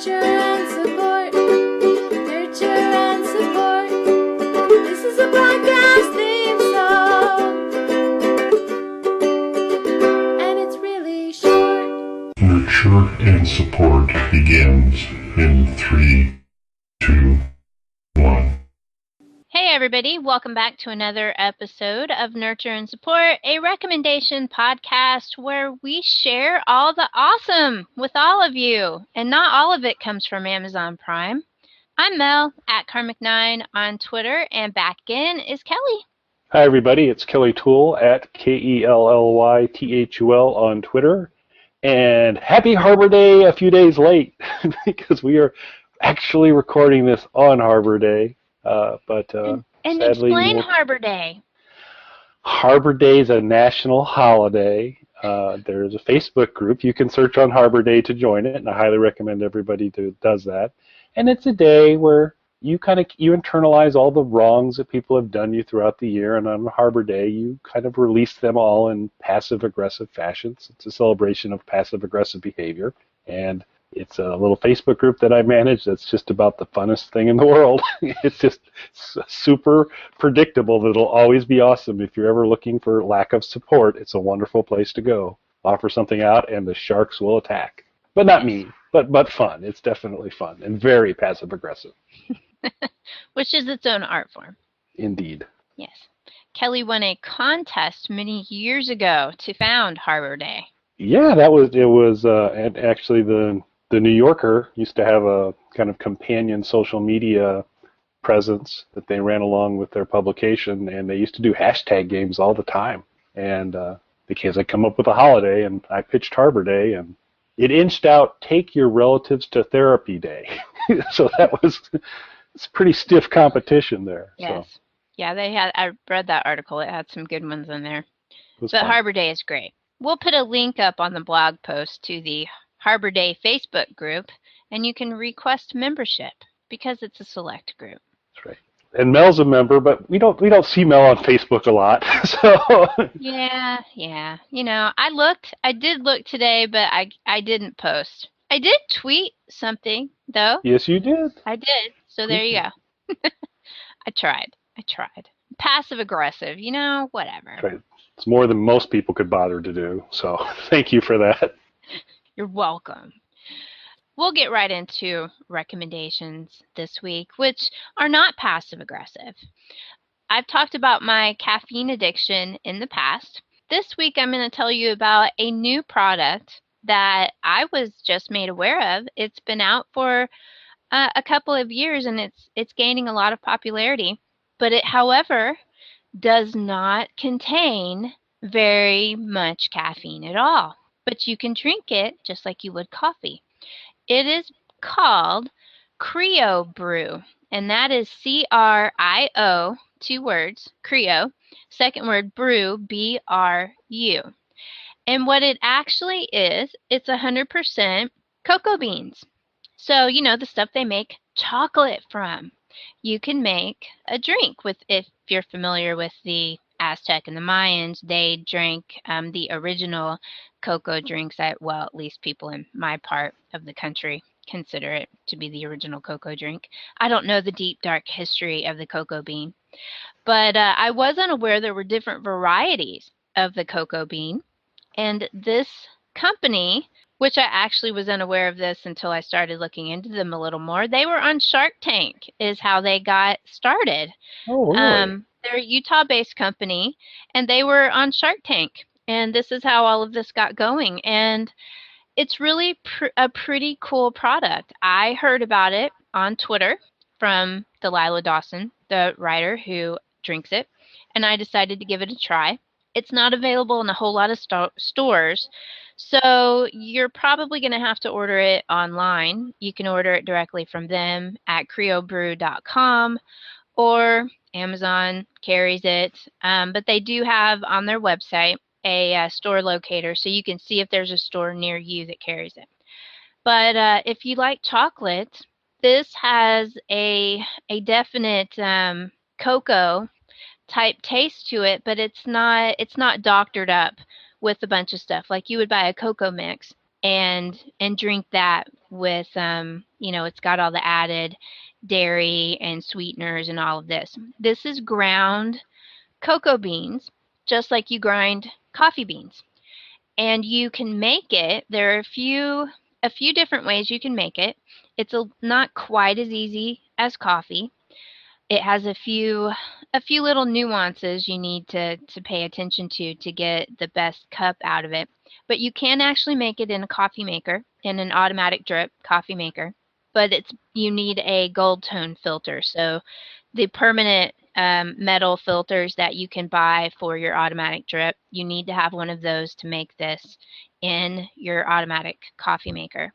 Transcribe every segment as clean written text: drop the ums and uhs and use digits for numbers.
Nurture and support. Nurture and support. This is a podcast theme song. And it's really short. Nurture and support begins in 3, 2, 1. Hey everybody, welcome back to another episode of Nurture and Support, a recommendation podcast where we share all the awesome with all of you, and not all of it comes from Amazon Prime. I'm Mel, at Karmic9 on Twitter, and back again is Kelly. Hi everybody, it's Kelly Toole at KELLYTHUL on Twitter. And happy Harbor Day a few days late, because we are actually recording this on Harbor Day. And sadly, explain Harbor Day. Harbor Day is a national holiday. There's a Facebook group. You can search on Harbor Day to join it, and I highly recommend everybody does that. And it's a day where you internalize all the wrongs that people have done you throughout the year, and on Harbor Day you kind of release them all in passive-aggressive fashions. It's a celebration of passive-aggressive behavior, and it's a little Facebook group that I manage that's just about the funnest thing in the world. It's just super predictable that it'll always be awesome. If you're ever looking for lack of support, it's a wonderful place to go. Offer something out and the sharks will attack. But not mean, but fun. It's definitely fun and very passive-aggressive. Which is its own art form. Indeed. Yes. Kelly won a contest many years ago to found Harbor Day. Yeah, and actually the New Yorker used to have a kind of companion social media presence that they ran along with their publication, and they used to do hashtag games all the time. And the kids had come up with a holiday, and I pitched Harbor Day, and it inched out Take Your Relatives to Therapy Day. So it's pretty stiff competition there. Yes. So. Yeah, I read that article. It had some good ones in there. But Fun. Harbor Day is great. We'll put a link up on the blog post to the Harbor Day Facebook group, and you can request membership because it's a select group. That's right. And Mel's a member, but we don't see Mel on Facebook a lot. So Yeah. You know, I did look today, but I didn't post. I did tweet something though. Yes, you did. I did. So there you go. I tried. Passive aggressive, whatever. That's right. It's more than most people could bother to do. So thank you for that. You're welcome. We'll get right into recommendations this week, which are not passive-aggressive. I've talked about my caffeine addiction in the past. This week I'm going to tell you about a new product that I was just made aware of. It's been out for a couple of years, and it's gaining a lot of popularity. But it, however, does not contain very much caffeine at all. But you can drink it just like you would coffee. It is called Crio brew, and that is CRIO, 2 words, Crio. Second word, brew, BRU. And what it actually is, it's 100% cocoa beans. So, the stuff they make chocolate from. You can make a drink with, if you're familiar with the Aztec and the Mayans, they drank the original cocoa drinks at least people in my part of the country consider it to be the original cocoa drink. I don't know the deep, dark history of the cocoa bean, but I was unaware there were different varieties of the cocoa bean, and this company, which I actually was unaware of this until I started looking into them a little more, they were on Shark Tank is how they got started. Oh, really? They're a Utah-based company, and they were on Shark Tank. And this is how all of this got going. And it's really a pretty cool product. I heard about it on Twitter from Delilah Dawson, the writer who drinks it, and I decided to give it a try. It's not available in a whole lot of stores, so you're probably going to have to order it online. You can order it directly from them at criobrew.com, or Amazon carries it, but they do have on their website a store locator, so you can see if there's a store near you that carries it. But if you like chocolate, this has a definite cocoa type taste to it, but it's not doctored up with a bunch of stuff. Like you would buy a cocoa mix and drink that with, it's got all the added dairy and sweeteners and all of this. This is ground cocoa beans, just like you grind coffee beans. And you can make it, there are a few different ways you can make it. It's not quite as easy as coffee. It has a few little nuances you need to pay attention to get the best cup out of it. But you can actually make it in a coffee maker, in an automatic drip coffee maker. But you need a gold tone filter. So the permanent metal filters that you can buy for your automatic drip, you need to have one of those to make this in your automatic coffee maker.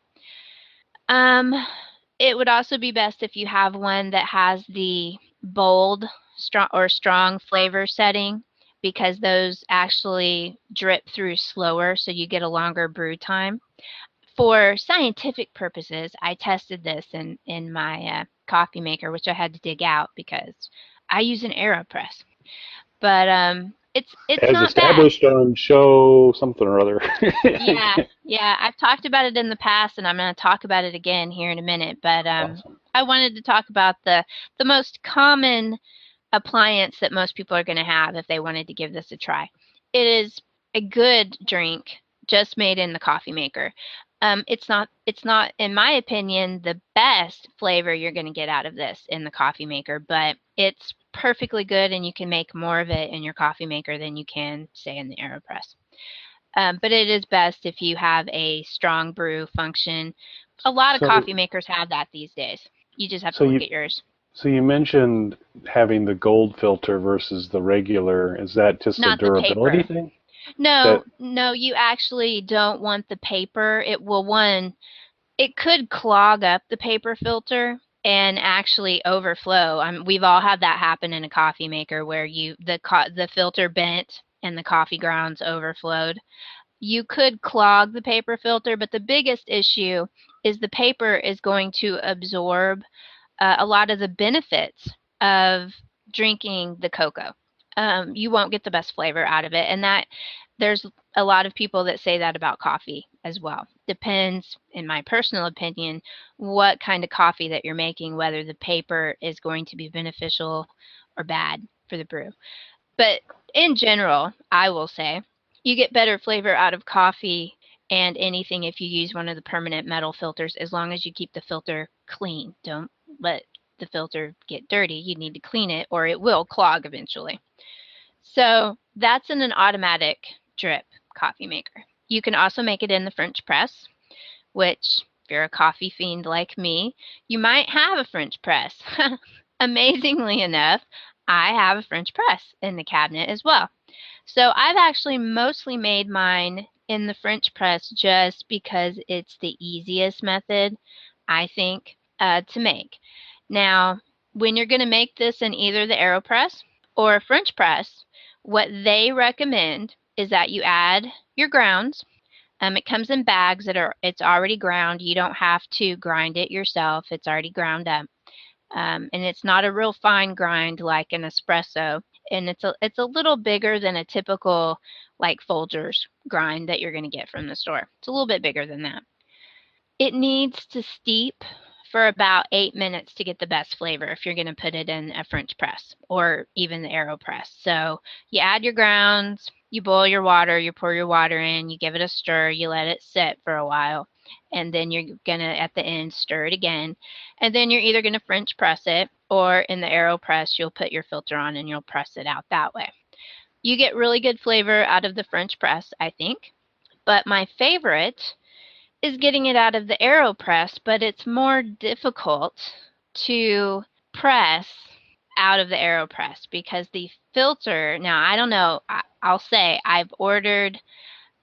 It would also be best if you have one that has the bold strong flavor setting, because those actually drip through slower, so you get a longer brew time. For scientific purposes, I tested this in my coffee maker, which I had to dig out because I use an Aeropress. But it's As not bad. established on show something or other. Yeah, I've talked about it in the past, and I'm going to talk about it again here in a minute. But Awesome. I wanted to talk about the most common appliance that most people are going to have if they wanted to give this a try. It is a good drink, just made in the coffee maker. It's not, in my opinion, the best flavor you're going to get out of this in the coffee maker, but it's perfectly good, and you can make more of it in your coffee maker than you can, say, in the Aeropress. But it is best if you have a strong brew function. A lot of So, coffee makers have that these days. You just have so to look you at yours. so you mentioned having the gold filter versus the regular. Is that just a Not the durability paper. thing? No, That no, you actually don't want the paper. It could clog up the paper filter and actually overflow. We've all had that happen in a coffee maker where the filter bent and the coffee grounds overflowed. You could clog the paper filter, but the biggest issue is the paper is going to absorb a lot of the benefits of drinking the cocoa. You won't get the best flavor out of it, and that there's a lot of people that say that about coffee as well. Depends, in my personal opinion, what kind of coffee that you're making, whether the paper is going to be beneficial or bad for the brew. But in general, I will say you get better flavor out of coffee and anything if you use one of the permanent metal filters, as long as you keep the filter clean. Don't let the filter get dirty. You need to clean it or it will clog eventually. So that's in an automatic drip coffee maker. You can also make it in the French press, which, if you're a coffee fiend like me, you might have a French press. Amazingly enough, I have a French press in the cabinet as well. So I've actually mostly made mine in the French press just because it's the easiest method, I think, to make. Now, when you're going to make this in either the Aeropress or a French press, what they recommend is that you add your grounds. It comes in bags it's already ground. You don't have to grind it yourself. It's already ground up. And it's not a real fine grind like an espresso, and it's a little bigger than a typical like Folgers grind that you're going to get from the store. It's a little bit bigger than that. It needs to steep for about 8 minutes to get the best flavor if you're going to put it in a French press or even the Aeropress. So you add your grounds, you boil your water, you pour your water in, you give it a stir, you let it sit for a while, and then you're going to, at the end, stir it again. And then you're either going to French press it, or in the Aeropress, you'll put your filter on and you'll press it out that way. You get really good flavor out of the French press, I think. But my favorite is getting it out of the Aeropress, but it's more difficult to press out of the Aeropress because the filter, now I don't know, I'll say I've ordered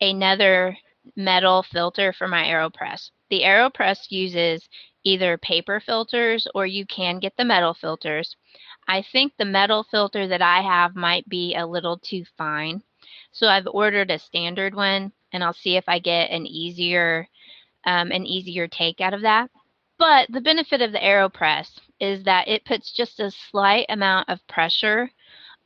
another metal filter for my Aeropress. The Aeropress uses either paper filters or you can get the metal filters. I think the metal filter that I have might be a little too fine. So I've ordered a standard one, and I'll see if I get an easier take out of that. But the benefit of the Aeropress is that it puts just a slight amount of pressure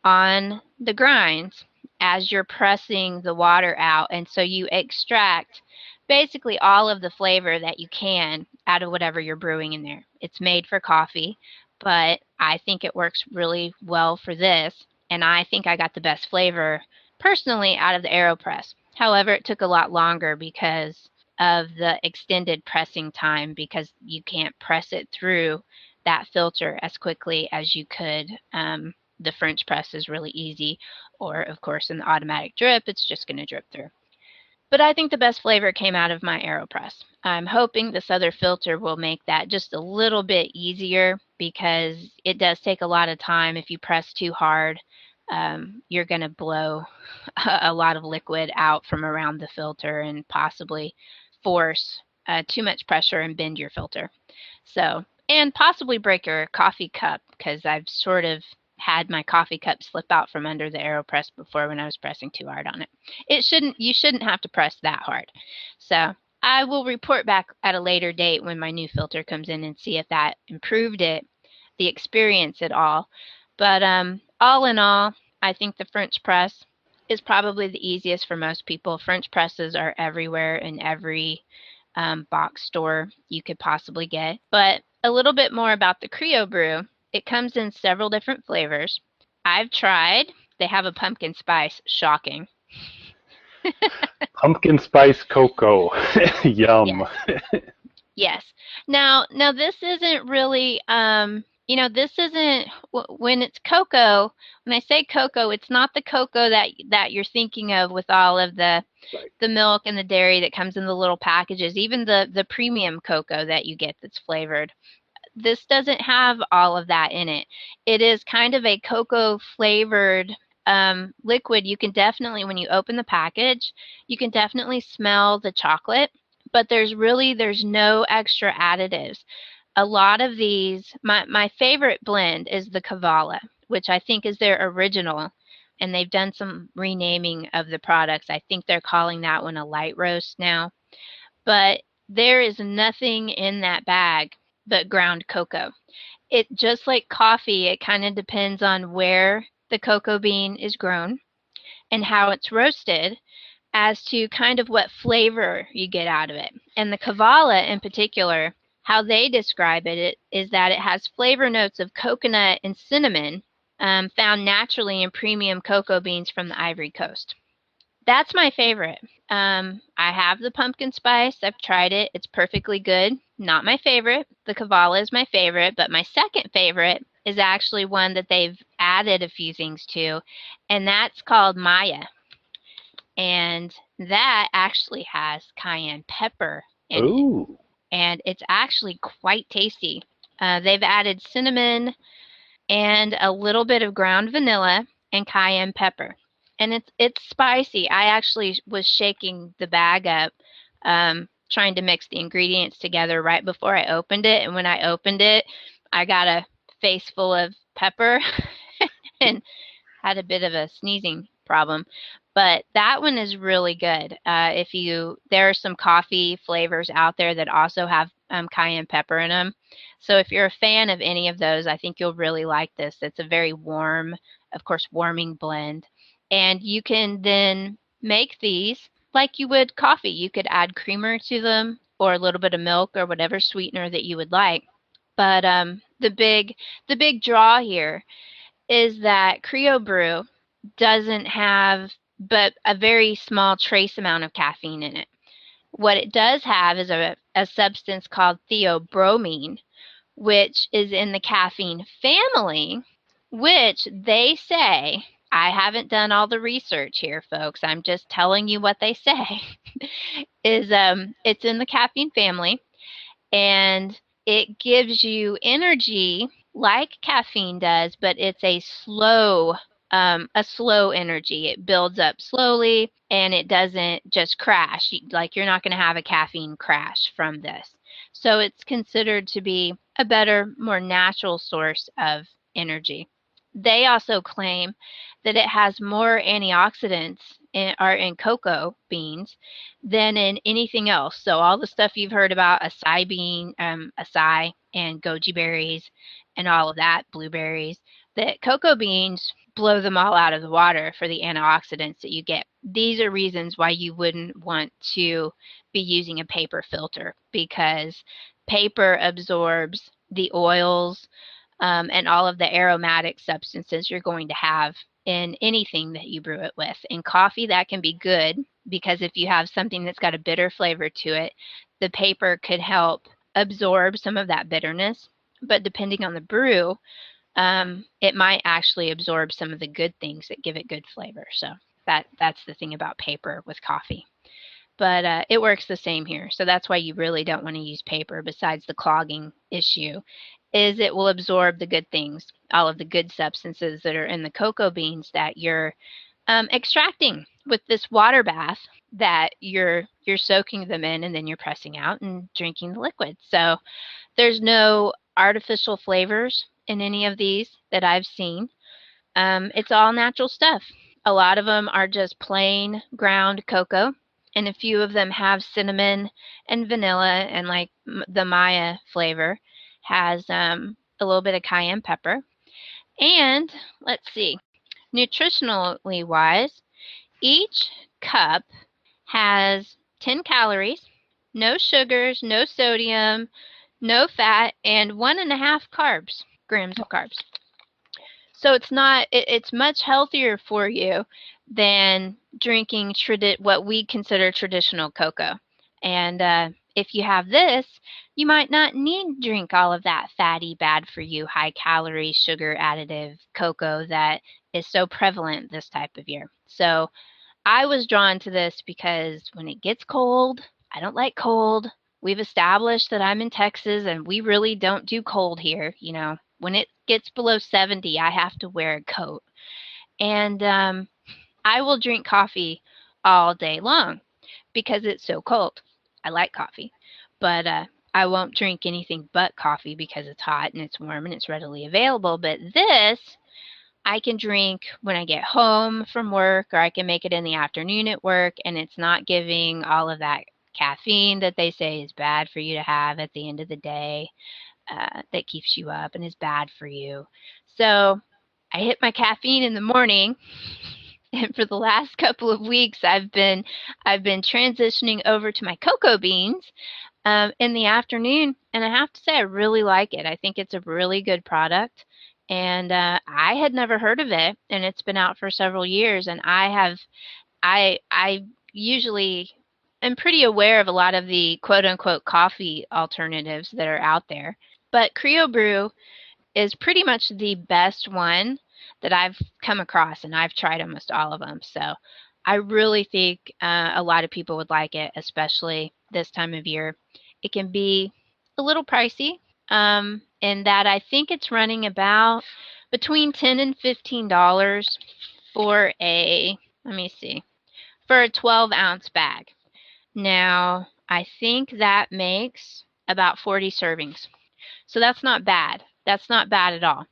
on the grinds as you're pressing the water out, and so you extract basically all of the flavor that you can out of whatever you're brewing in there. It's made for coffee, but I think it works really well for this, and I think I got the best flavor personally out of the Aeropress. However, it took a lot longer because of the extended pressing time, because you can't press it through that filter as quickly as you could. The French press is really easy, or of course in the automatic drip, it's just going to drip through. But I think the best flavor came out of my Aeropress. I'm hoping this other filter will make that just a little bit easier, because it does take a lot of time. If you press too hard, you're going to blow a lot of liquid out from around the filter and possibly force too much pressure and bend your filter. So, and possibly break your coffee cup, because I've sort of had my coffee cup slip out from under the Aeropress before when I was pressing too hard on it. You shouldn't have to press that hard. So I will report back at a later date when my new filter comes in and see if that improved the experience at all. But all in all, I think the French press is probably the easiest for most people. French presses are everywhere in every box store you could possibly get. But a little bit more about the Crio brew. It comes in several different flavors. I've tried. They have a pumpkin spice. Shocking. Pumpkin spice cocoa. Yum. Yes. Yes. Now this isn't really, this isn't, when it's cocoa, when I say cocoa, it's not the cocoa that you're thinking of with all of the milk and the dairy that comes in the little packages, even the premium cocoa that you get that's flavored. This doesn't have all of that in it. It is kind of a cocoa flavored liquid. You can definitely, when you open the package, you can definitely smell the chocolate, but there's no extra additives. A lot of these, my favorite blend is the Kavala, which I think is their original, and they've done some renaming of the products. I think they're calling that one a light roast now. But there is nothing in that bag but ground cocoa. It, just like coffee, it kind of depends on where the cocoa bean is grown and how it's roasted as to kind of what flavor you get out of it. And the Kavala in particular, how they describe it is that it has flavor notes of coconut and cinnamon found naturally in premium cocoa beans from the Ivory Coast. That's my favorite. I have the pumpkin spice. I've tried it. It's perfectly good. Not my favorite. The Kavala is my favorite, but my second favorite is actually one that they've added a few things to, and that's called Maya. And that actually has cayenne pepper in it. And it's actually quite tasty. They've added cinnamon and a little bit of ground vanilla and cayenne pepper. And it's spicy. I actually was shaking the bag up, trying to mix the ingredients together right before I opened it. And when I opened it, I got a face full of pepper and had a bit of a sneezing problem. But that one is really good. There are some coffee flavors out there that also have cayenne pepper in them. So if you're a fan of any of those, I think you'll really like this. It's a very warm, of course, warming blend. And you can then make these like you would coffee. You could add creamer to them or a little bit of milk or whatever sweetener that you would like. But the big draw here is that Crio Brew doesn't have but a very small trace amount of caffeine in it. What it does have is a substance called theobromine, which is in the caffeine family, which they say, I haven't done all the research here, folks, I'm just telling you what they say, is it's in the caffeine family, and it gives you energy like caffeine does, but it's a slow energy. It builds up slowly, and it doesn't just crash. Like, you're not going to have a caffeine crash from this. So it's considered to be a better, more natural source of energy. They also claim that it has more antioxidants in cocoa beans than in anything else. So all the stuff you've heard about, acai bean, acai and goji berries and all of that, blueberries, that cocoa beans blow them all out of the water for the antioxidants that you get. These are reasons why you wouldn't want to be using a paper filter, because paper absorbs the oils and all of the aromatic substances you're going to have in anything that you brew it with. In coffee, that can be good, because if you have something that's got a bitter flavor to it, the paper could help absorb some of that bitterness. But depending on the brew, it might actually absorb some of the good things that give it good flavor. So that's the thing about paper with coffee. But it works the same here. So that's why you really don't want to use paper, besides the clogging issue, is it will absorb the good things, all of the good substances that are in the cocoa beans that you're extracting with this water bath that you're soaking them in, and then you're pressing out and drinking the liquid. So there's no artificial flavors in any of these that I've seen. It's all natural stuff. A lot of them are just plain ground cocoa, and a few of them have cinnamon and vanilla, and like the Maya flavor has a little bit of cayenne pepper. And let's see, nutritionally wise, each cup has 10 calories, no sugars, no sodium, no fat, and 1.5 grams of carbs. So it's much healthier for you than drinking what we consider traditional cocoa. And if you have this, you might not need to drink all of that fatty, bad for you, high calorie, sugar additive cocoa that is so prevalent this type of year. So I was drawn to this because when it gets cold, I don't like cold. We've established that I'm in Texas and we really don't do cold here. When it gets below 70, I have to wear a coat. And I will drink coffee all day long because it's so cold. I like coffee, but I won't drink anything but coffee because it's hot and it's warm and it's readily available. But this, I can drink when I get home from work, or I can make it in the afternoon at work, and it's not giving all of that caffeine that they say is bad for you to have at the end of the day, that keeps you up and is bad for you. So I hit my caffeine in the morning, and for the last couple of weeks, I've been transitioning over to my cocoa beans in the afternoon, and I have to say I really like it. I think it's a really good product, and I had never heard of it, and it's been out for several years, and I usually am pretty aware of a lot of the quote unquote coffee alternatives that are out there, but Crio Brew is pretty much the best one that I've come across, and I've tried almost all of them. So I really think a lot of people would like it, especially this time of year. It can be a little pricey, in that I think it's running about between $10 and $15 for let me see, for a 12-ounce bag. Now, I think that makes about 40 servings. So that's not bad. That's not bad at all.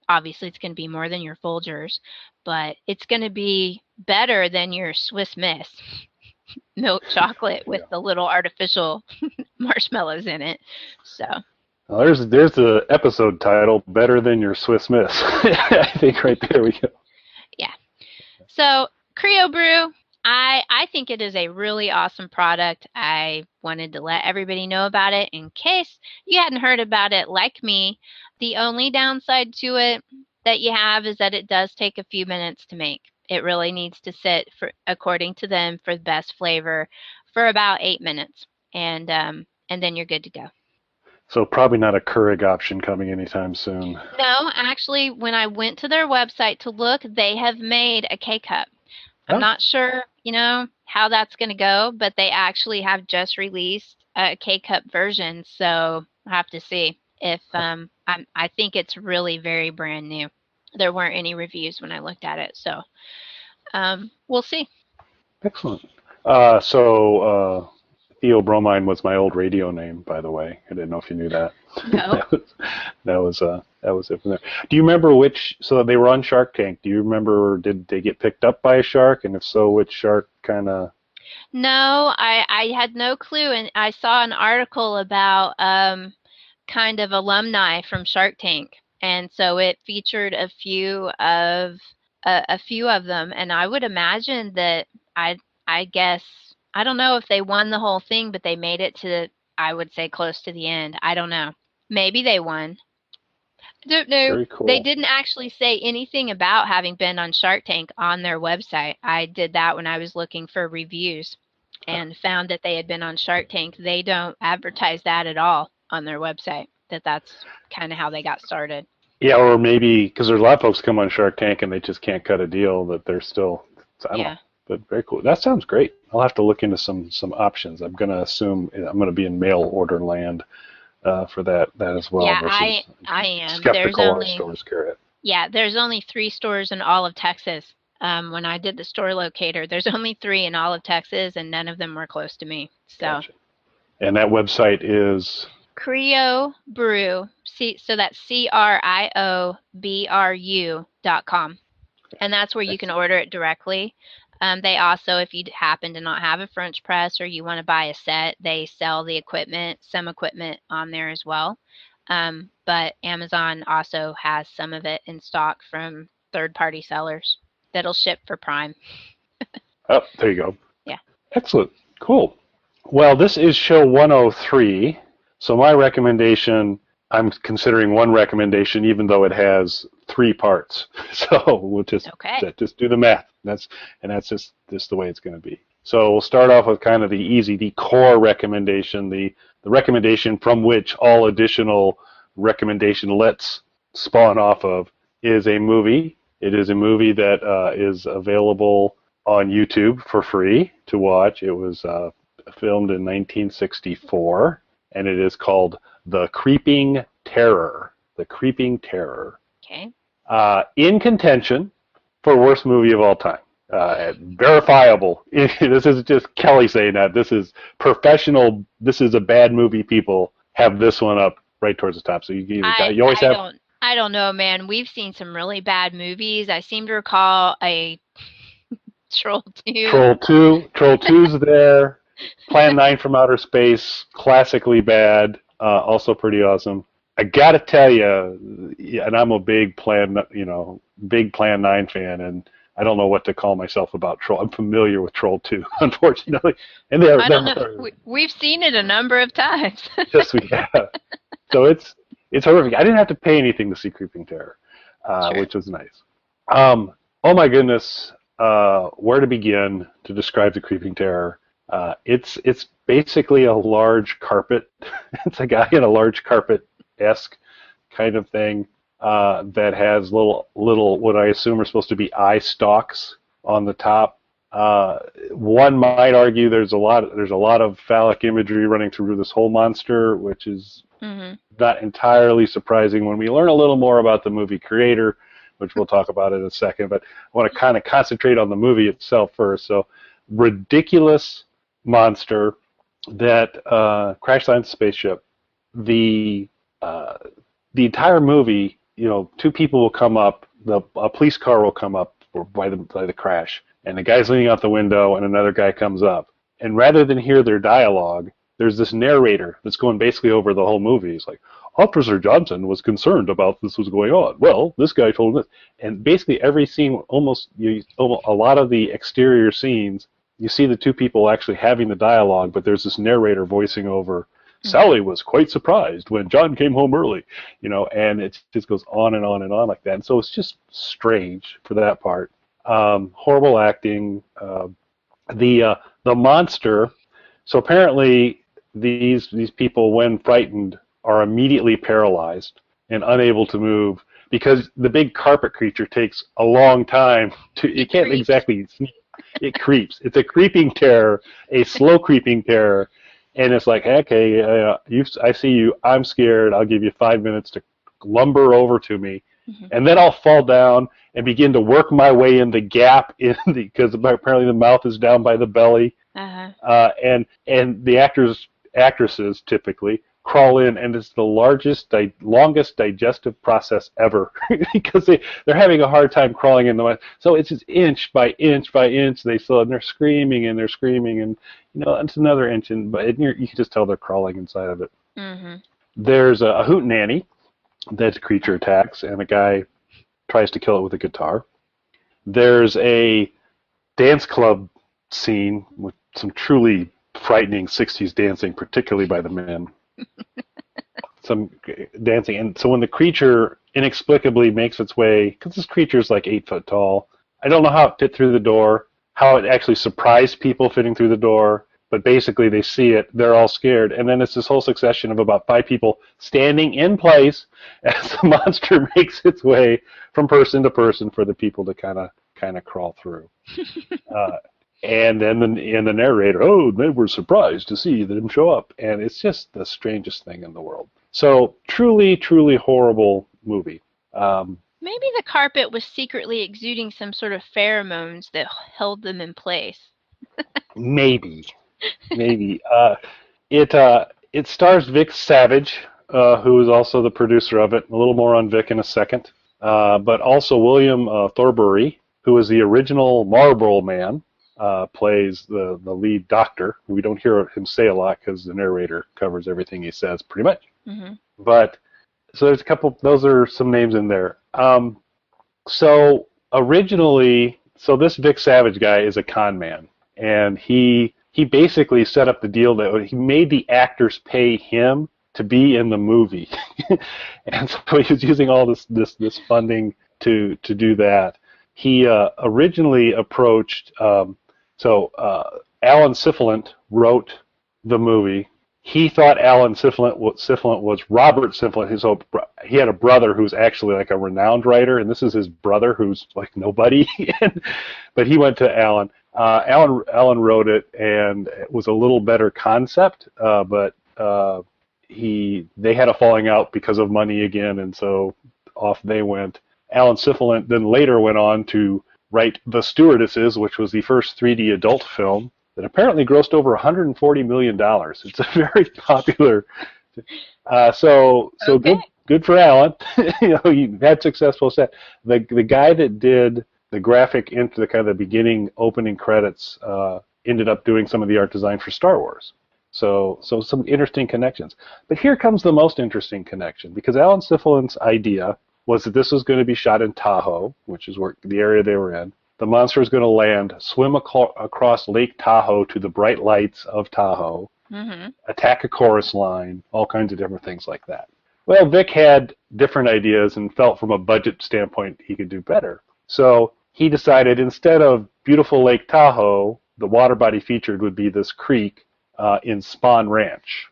Obviously, it's going to be more than your Folgers, but it's going to be better than your Swiss Miss milk chocolate with the little artificial marshmallows in it. So Well, there's the episode title, Better Than Your Swiss Miss. I think right there we go. yeah. So Crio Brew, I think it is a really awesome product. I wanted to let everybody know about it in case you hadn't heard about it like me. The only downside to it that you have is that it does take a few minutes to make. It really needs to sit, according to them, for the best flavor for about 8 minutes, and then you're good to go. So probably not a Keurig option coming anytime soon. No, actually, when I went to their website to look, they have made a K-Cup. I'm not sure, how that's going to go, but they actually have just released a K-Cup version, so I'll have to see if I think it's really very brand new. There weren't any reviews when I looked at it, so we'll see. Excellent. So theobromine was my old radio name, by the way. I didn't know if you knew that. No. that was it from there. Do you remember so they were on Shark Tank. Do you remember, did they get picked up by a shark? And if so, which shark kind of? No, I had no clue, and I saw an article about kind of alumni from Shark Tank, and so it featured a few of a few of them, and I would imagine that I guess I don't know if they won the whole thing, but they made it to, I would say, close to the end. I don't know. Maybe they won. I don't know. Very They cool. didn't actually say anything about having been on Shark Tank on their website. I did that when I was looking for reviews and found that they had been on Shark Tank. They don't advertise that at all on their website, that's kind of how they got started. Yeah, or maybe because there's a lot of folks come on Shark Tank and they just can't cut a deal that they're still. I don't know, Yeah. but very cool. That sounds great. I'll have to look into some options. I'm gonna assume I'm gonna be in mail order land for that as well. Yeah, Versus I am. skeptical our stores carry it. There's only 3 stores in all of Texas. When I did the store locator, there's only 3 in all of Texas, and none of them were close to me. So Gotcha. And that website is Crio Brew, so that's CRIOBRU.com. And that's where you can order it directly. They also, if you happen to not have a French press or you want to buy a set, they sell the equipment, some equipment on there as well. But Amazon also has some of it in stock from third-party sellers that'll ship for Prime. oh, there you go. Yeah. Excellent. Cool. Well, this is show 103. So my recommendation, I'm considering one recommendation, even though it has 3 parts. So we'll just do the math. That's just the way it's going to be. So we'll start off with kind of the core recommendation, the recommendation from which all additional recommendation lets spawn off of is a movie. It is a movie that is available on YouTube for free to watch. It was filmed in 1964, and it is called The Creeping Terror. The Creeping Terror. Okay. In contention for worst movie of all time. Verifiable. This isn't just Kelly saying that. This is professional. This is a bad movie. People have this one up right towards the top. So you always have. I don't know, man. We've seen some really bad movies. I seem to recall a Troll 2. Troll 2's there. Plan 9 from Outer Space, classically bad, also pretty awesome. I gotta tell you, and I'm a big Plan 9 fan, and I don't know what to call myself about Troll. I'm familiar with Troll 2, unfortunately, and I don't know. We've seen it a number of times. Yes, we have. So it's horrific. I didn't have to pay anything to see Creeping Terror, Sure. which was nice. Oh my goodness, where to begin to describe the Creeping Terror? It's basically a large carpet. It's a guy in a large carpet-esque kind of thing that has little what I assume are supposed to be eye stalks on the top. One might argue there's a lot of phallic imagery running through this whole monster, which is not entirely surprising when we learn a little more about the movie creator, which we'll talk about in a second. But I want to kind of concentrate on the movie itself first. So, ridiculous monster that crash lands the spaceship. The entire movie, 2 people will come up. A police car will come up by the crash, and the guy's leaning out the window, and another guy comes up. And rather than hear their dialogue, there's this narrator that's going basically over the whole movie. He's like, Officer Johnson was concerned about this was going on. Well, this guy told him this. And basically every scene, almost a lot of the exterior scenes, you see the 2 people actually having the dialogue, but there's this narrator voicing over, Sally was quite surprised when John came home early, and it just goes on and on and on like that. And so it's just strange for that part. Horrible acting. The monster, so apparently these people, when frightened, are immediately paralyzed and unable to move because the big carpet creature takes a long time it can't exactly sneak. It creeps. It's a creeping terror, a slow creeping terror, and it's like, okay, I see you. I'm scared. I'll give you 5 minutes to lumber over to me, and then I'll fall down and begin to work my way in the gap because apparently the mouth is down by the belly, and the actresses typically crawl in, and it's the longest digestive process ever because they're having a hard time crawling in the mouth. So it's just inch by inch by inch. And they're screaming and it's another inch, but you can just tell they're crawling inside of it. There's a hootenanny that the creature attacks, and a guy tries to kill it with a guitar. There's a dance club scene with some truly frightening 60s dancing, particularly by the men. Some dancing. And so when the creature inexplicably makes its way, because this creature's like 8 foot tall, I don't know how it fit through the door, how it actually surprised people fitting through the door, but basically they see it, they're all scared, and then it's this whole succession of about 5 people standing in place as the monster makes its way from person to person for the people to kind of crawl through. And then the narrator, oh, they were surprised to see them show up, and it's just the strangest thing in the world. So truly, truly horrible movie. Maybe the carpet was secretly exuding some sort of pheromones that held them in place. Maybe. It stars Vic Savage, who is also the producer of it. A little more on Vic in a second. But also William Thornbury, who is the original Marlboro Man, plays the lead doctor. We don't hear him say a lot because the narrator covers everything he says pretty much. Mm-hmm. But so there's a couple. Those are some names in there. So originally, this Vic Savage guy is a con man, and he basically set up the deal that he made the actors pay him to be in the movie, and so he was using all this funding to do that. He originally approached. Alan Sifilent wrote the movie. He thought Alan Sifilent was Robert Sifilent. He had a brother who's actually like a renowned writer, and this is his brother who's like nobody. But he went to Alan. Alan wrote it, and it was a little better concept, but they had a falling out because of money again, and so off they went. Alan Sifilent then later went on to write The Stewardesses, which was the first 3D adult film that apparently grossed over $140 million. It's a very popular. Okay. Good for Alan. He had successful set. The guy that did the graphic into the kind of the beginning opening credits ended up doing some of the art design for Star Wars. So some interesting connections. But here comes the most interesting connection, because Alan Sifilent's idea was that this was going to be shot in Tahoe, which is where the area they were in. The monster is going to land, swim across Lake Tahoe to the bright lights of Tahoe, attack a chorus line, all kinds of different things like that. Well, Vic had different ideas and felt from a budget standpoint he could do better. So he decided instead of beautiful Lake Tahoe, the water body featured would be this creek in Spawn Ranch.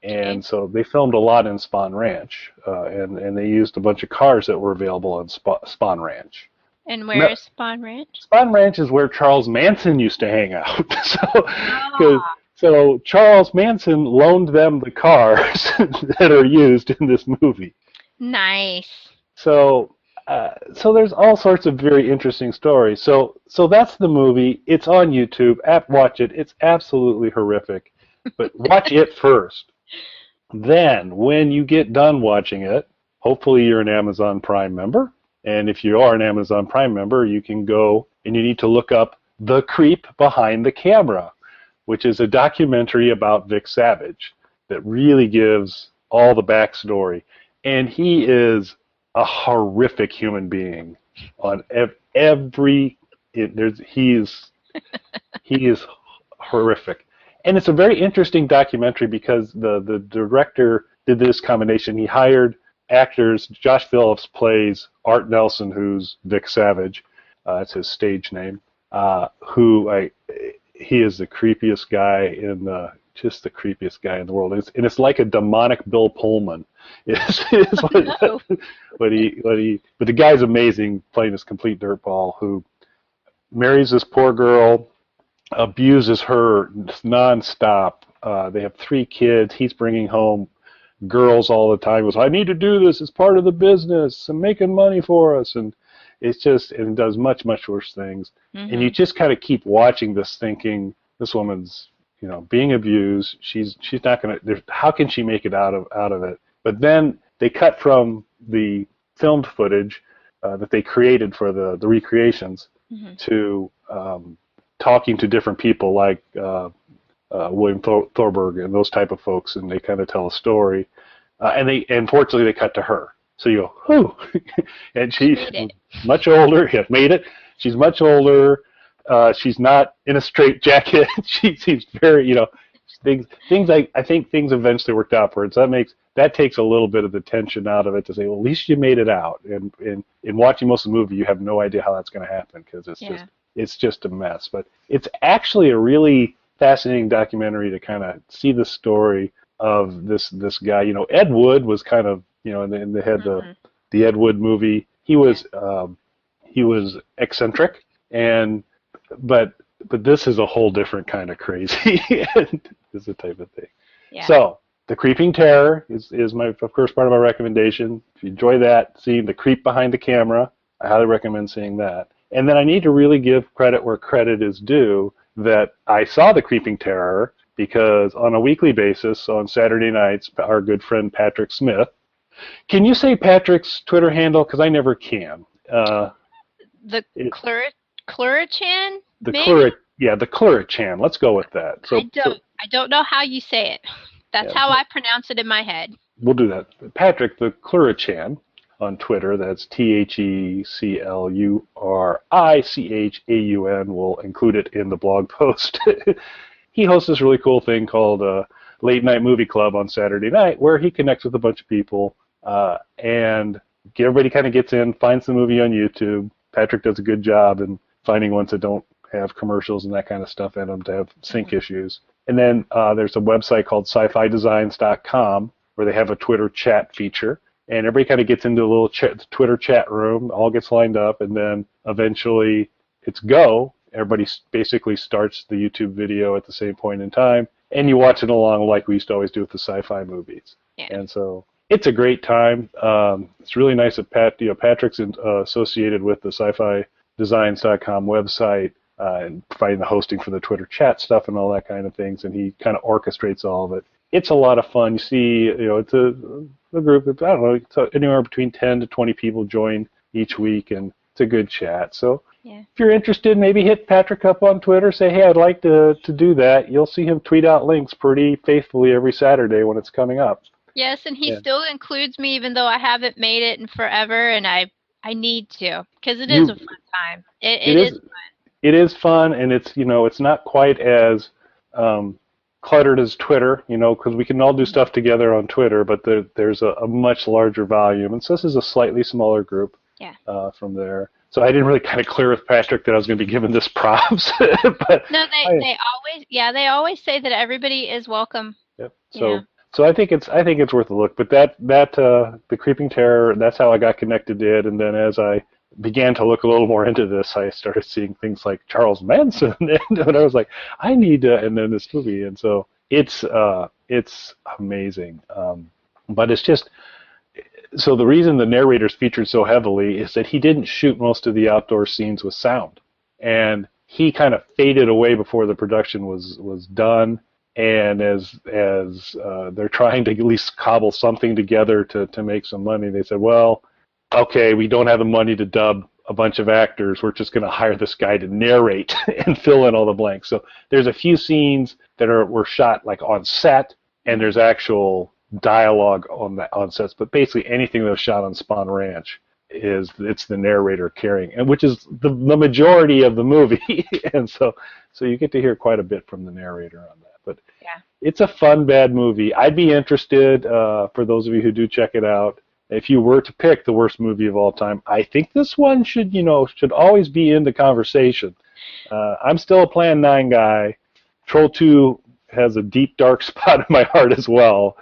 And so they filmed a lot in Spawn Ranch, and they used a bunch of cars that were available in Spawn Ranch. And where is Spawn Ranch? Spawn Ranch is where Charles Manson used to hang out. So Charles Manson loaned them the cars that are used in this movie. Nice. So there's all sorts of very interesting stories. So that's the movie. It's on YouTube. Watch it. It's absolutely horrific. But watch it first. Then, when you get done watching it, hopefully you're an Amazon Prime member. And if you are an Amazon Prime member, you can go and you need to look up The Creep Behind the Camera, which is a documentary about Vic Savage that really gives all the backstory. And he is a horrific human being on he is horrific. And it's a very interesting documentary because the director did this combination. He hired actors. Josh Phillips plays Art Nelson, who's Vic Savage. That's his stage name. He is the creepiest guy just the creepiest guy in the world. It's like a demonic Bill Pullman. But the guy's amazing, playing this complete dirtball who marries this poor girl, abuses her nonstop. They have 3 kids. He's bringing home girls all the time. He goes, I need to do this. It's part of the business. I'm making money for us. And it's just, and it does much, much worse things. Mm-hmm. And you just kind of keep watching this thinking, this woman's, being abused. She's not going to, how can she make it out of it? But then they cut from the filmed footage that they created for the recreations to talking to different people like William Thorberg and those type of folks, and they kind of tell a story. And unfortunately they cut to her. So you go, whew. And she's much older, made it. She's much older. She's not in a straitjacket. She seems very, things. I think things eventually worked out for her. So that takes a little bit of the tension out of it to say, well, at least you made it out. And in watching most of the movie, you have no idea how that's going to happen because it's just a mess. But it's actually a really fascinating documentary to kind of see the story of this guy. Ed Wood was kind of, and they had the Ed Wood movie. He was eccentric, but this is a whole different kind of crazy. And is the type of thing. Yeah. So The Creeping Terror is my, of course, part of my recommendation. If you enjoy that, seeing the creep behind the camera, I highly recommend seeing that. And then I need to really give credit where credit is due that I saw The Creeping Terror because on a weekly basis, on Saturday nights, our good friend Patrick Smith. Can you say Patrick's Twitter handle? Because I never can. The Clurichan? The Clurichan. Let's go with that. So I don't know how you say it. That's how I pronounce it in my head. We'll do that. Patrick, the Clurichan on Twitter. That's TheClurichan. We'll include it in the blog post. He hosts this really cool thing called Late Night Movie Club on Saturday night, where he connects with a bunch of people and everybody kind of gets in, finds the movie on YouTube. Patrick does a good job in finding ones that don't have commercials and that kind of stuff in them to have sync issues. And then there's a website called sci-fi-designs.com where they have a Twitter chat feature. And everybody kind of gets into a little Twitter chat room, all gets lined up, and then eventually it's go. Everybody basically starts the YouTube video at the same point in time, and you watch it along like we used to always do with the sci-fi movies. Yeah. And so it's a great time. It's really nice that Patrick's associated with the sci-fi-designs.com website and providing the hosting for the Twitter chat stuff and all that kind of things, and he kind of orchestrates all of it. It's a lot of fun. You see, it's a group of, I don't know, it's anywhere between 10 to 20 people join each week, and it's a good chat. So if you're interested, maybe hit Patrick up on Twitter, say, hey, I'd like to do that. You'll see him tweet out links pretty faithfully every Saturday when it's coming up. Yes, and he still includes me even though I haven't made it in forever, and I need to, because it is a fun time. It is fun. It is fun, and it's not quite as cluttered as Twitter, because we can all do stuff together on Twitter, but there's a much larger volume, and so this is a slightly smaller group from there. So I didn't really kind of clear with Patrick that I was going to be given this props. But no, they always say that everybody is welcome. Yep. So I think it's worth a look. But that The Creeping Terror, that's how I got connected to it, and then as I began to look a little more into this, I started seeing things like Charles Manson, and I was like, I need to, and then this movie, and so it's amazing. But it's just, so the reason the narrator's featured so heavily is that he didn't shoot most of the outdoor scenes with sound, and he kind of faded away before the production was done. And as they're trying to at least cobble something together to make some money, they said, well, okay, we don't have the money to dub a bunch of actors. We're just going to hire this guy to narrate and fill in all the blanks. So there's a few scenes that were shot like on set, and there's actual dialogue on sets. But basically anything that was shot on Spahn Ranch it's the narrator carrying, and which is the majority of the movie. And so you get to hear quite a bit from the narrator on that. But it's a fun, bad movie. I'd be interested, for those of you who do check it out, if you were to pick the worst movie of all time, I think this one should always be in the conversation. I'm still a Plan 9 guy. Troll 2 has a deep, dark spot in my heart as well.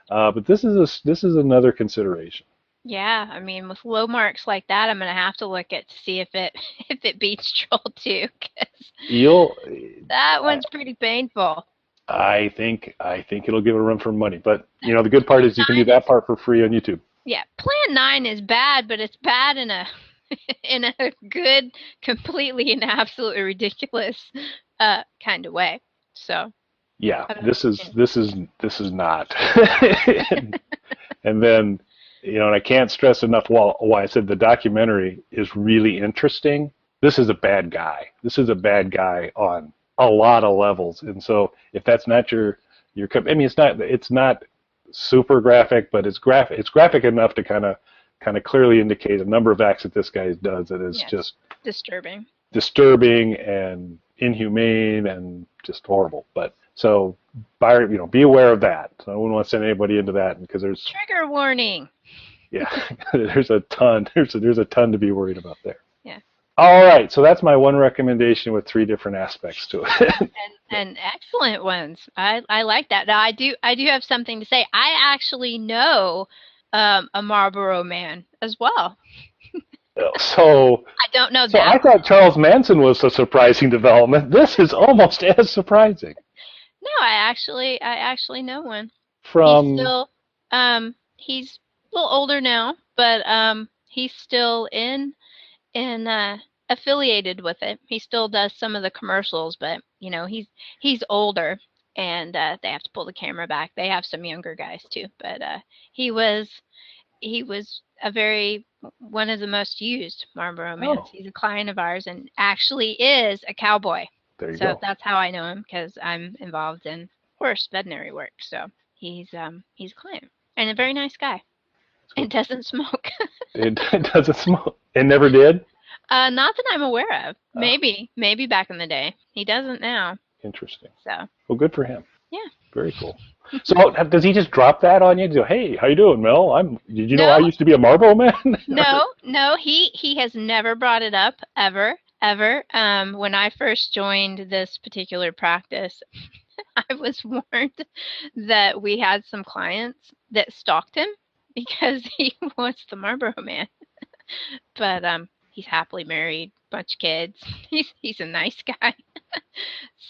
But this is another consideration. Yeah, I mean, with low marks like that, I'm gonna have to look at to see if it beats Troll 2, because that one's pretty painful. I think it'll give it a run for money, but the good part is you can do that part for free on YouTube. Yeah, Plan 9 is bad, but it's bad in a good, completely and absolutely ridiculous kind of way. So yeah, this is not. And then and I can't stress enough why I said the documentary is really interesting. This is a bad guy. This is a bad guy on a lot of levels, and so if that's not your I mean, it's not super graphic, but it's graphic enough to kind of kind of clearly indicate a number of acts that this guy does that is just disturbing and inhumane and just horrible. But so, be aware of that. So I wouldn't want to send anybody into that because there's trigger warning. Yeah, there's a ton. There's a ton to be worried about there. Yeah. All right, so that's my one recommendation with 3 different aspects to it. and excellent ones. I like that. Now I do have something to say. I actually know a Marlboro man as well. So I don't know so that. I thought Charles Manson was a surprising development. This is almost as surprising. No, I actually know one. From He's still he's a little older now, but he's still in affiliated with it. He still does some of the commercials, but he's older and they have to pull the camera back. They have some younger guys too, but he was one of the most used Marlboro mans. He's a client of ours and actually is a cowboy. There you so go. That's how I know him, because I'm involved in horse veterinary work. So he's a client and a very nice guy. It doesn't smoke. It doesn't smoke. It never did? Not that I'm aware of. Maybe back in the day. He doesn't now. Interesting. So. Well, good for him. Yeah. Very cool. So does he just drop that on you? Go, hey, how you doing, Mel? Did you know I used to be a Marlboro man? No. He has never brought it up ever. When I first joined this particular practice, I was warned that we had some clients that stalked him because he was the Marlboro man. But he's happily married, bunch of kids. He's a nice guy.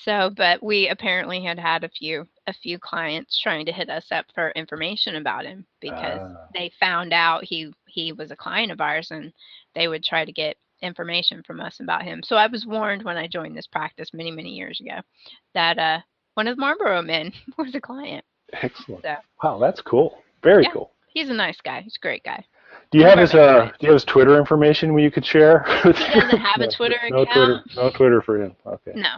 So, but we apparently had a few clients trying to hit us up for information about him because they found out he was a client of ours, and they would try to get information from us about him. So I was warned when I joined this practice many years ago that one of the Marlboro men was a client. Excellent. So, wow, that's cool. Very cool. He's a nice guy. He's a great guy. Do you have his Twitter information where you could share? He doesn't have a Twitter account. No Twitter for him. Okay. No.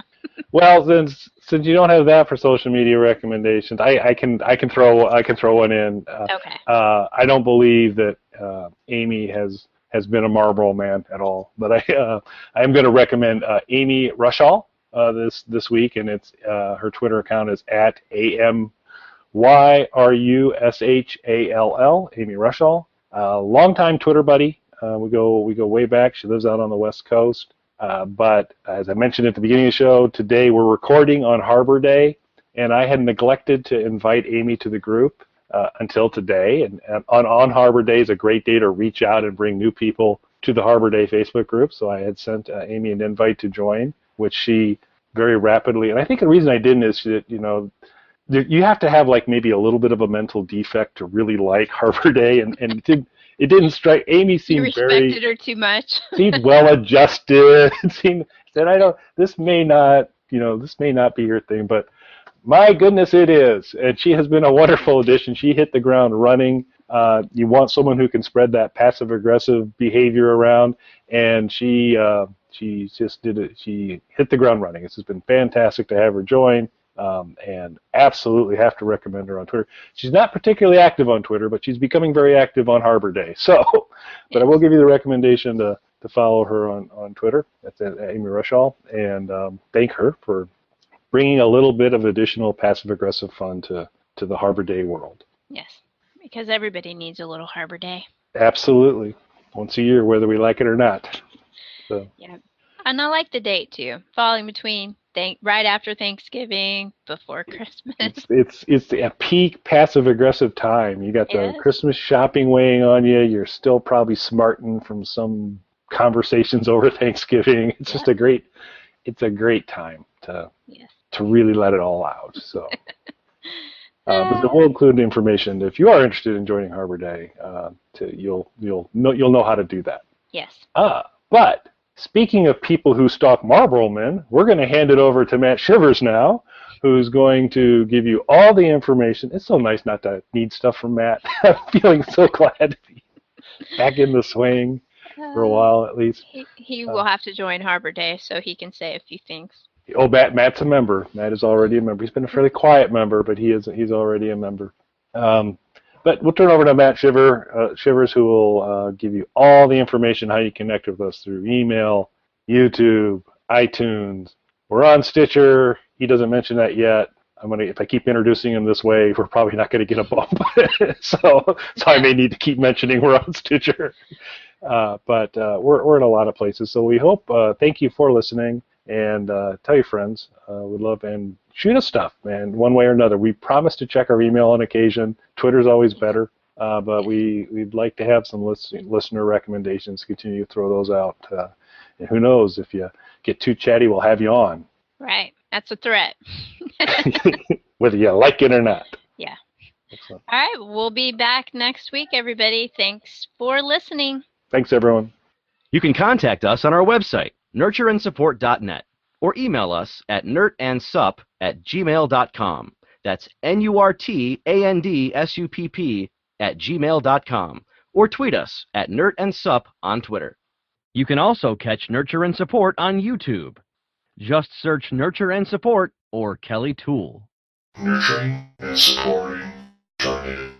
Well, since you don't have that for social media recommendations, I can throw one in. Okay. I don't believe that Amy has been a Marlboro man at all, but I'm going to recommend Amy Rushall this week, and it's her Twitter account is at AMYRUSHALL, Amy Rushall. Longtime Twitter buddy. We go way back. She lives out on the West Coast. But as I mentioned at the beginning of the show, today we're recording on Harbor Day, and I had neglected to invite Amy to the group until today. And on Harbor Day is a great day to reach out and bring new people to the Harbor Day Facebook group. So I had sent Amy an invite to join, which she very rapidly. And I think the reason I didn't is that you have to have like maybe a little bit of a mental defect to really like Harbor Day, and it didn't strike. Amy seemed you respected her too much. Seemed well adjusted. Said this may not be your thing, but my goodness, it is. And she has been a wonderful addition. She hit the ground running. You want someone who can spread that passive aggressive behavior around, and she just did it. She hit the ground running. It's just been fantastic to have her join. And absolutely have to recommend her on Twitter. She's not particularly active on Twitter, but she's becoming very active on Harbor Day. So, but I will give you the recommendation to follow her on Twitter. That's at Amy Rushall, and thank her for bringing a little bit of additional passive-aggressive fun to the Harbor Day world. Yes, because everybody needs a little Harbor Day. Absolutely. Once a year, whether we like it or not. So. Yeah, and I like the date, too, falling between right after Thanksgiving, before Christmas. It's a peak passive aggressive time. You got the Christmas shopping weighing on you. You're still probably smarting from some conversations over Thanksgiving. It's just a great time to really let it all out. So, but we'll include the information if you are interested in joining Harbor Day. You'll know how to do that. Yes. But. Speaking of people who stalk Marlboro men, we're going to hand it over to Matt Shivers now, who's going to give you all the information. It's so nice not to need stuff from Matt. I'm feeling so glad to be back in the swing for a while at least. He will have to join Harbor Day so he can say a few things. Oh, Matt's a member. Matt is already a member. He's been a fairly quiet member, but he's already a member. But we'll turn over to Matt Shivers, who will give you all the information how you connect with us through email, YouTube, iTunes. We're on Stitcher. He doesn't mention that yet. If I keep introducing him this way, we're probably not going to get a bump. so I may need to keep mentioning we're on Stitcher. But we're in a lot of places. So we hope. Thank you for listening, and tell your friends. We'd love, and shoot us stuff, man, one way or another. We promise to check our email on occasion. Twitter's always better, but we'd like to have some listener recommendations. Continue to throw those out. And who knows, if you get too chatty, we'll have you on. Right. That's a threat. Whether you like it or not. Yeah. Excellent. All right. We'll be back next week, everybody. Thanks for listening. Thanks, everyone. You can contact us on our website, nurtureandsupport.net, or email us at nurtandsupp@gmail.com. That's NURTANDSUPP@gmail.com, or tweet us at nurtandsupp on Twitter. You can also catch Nurture and Support on YouTube. Just search Nurture and Support or Kelly Tool. Nurturing and supporting. Terminated.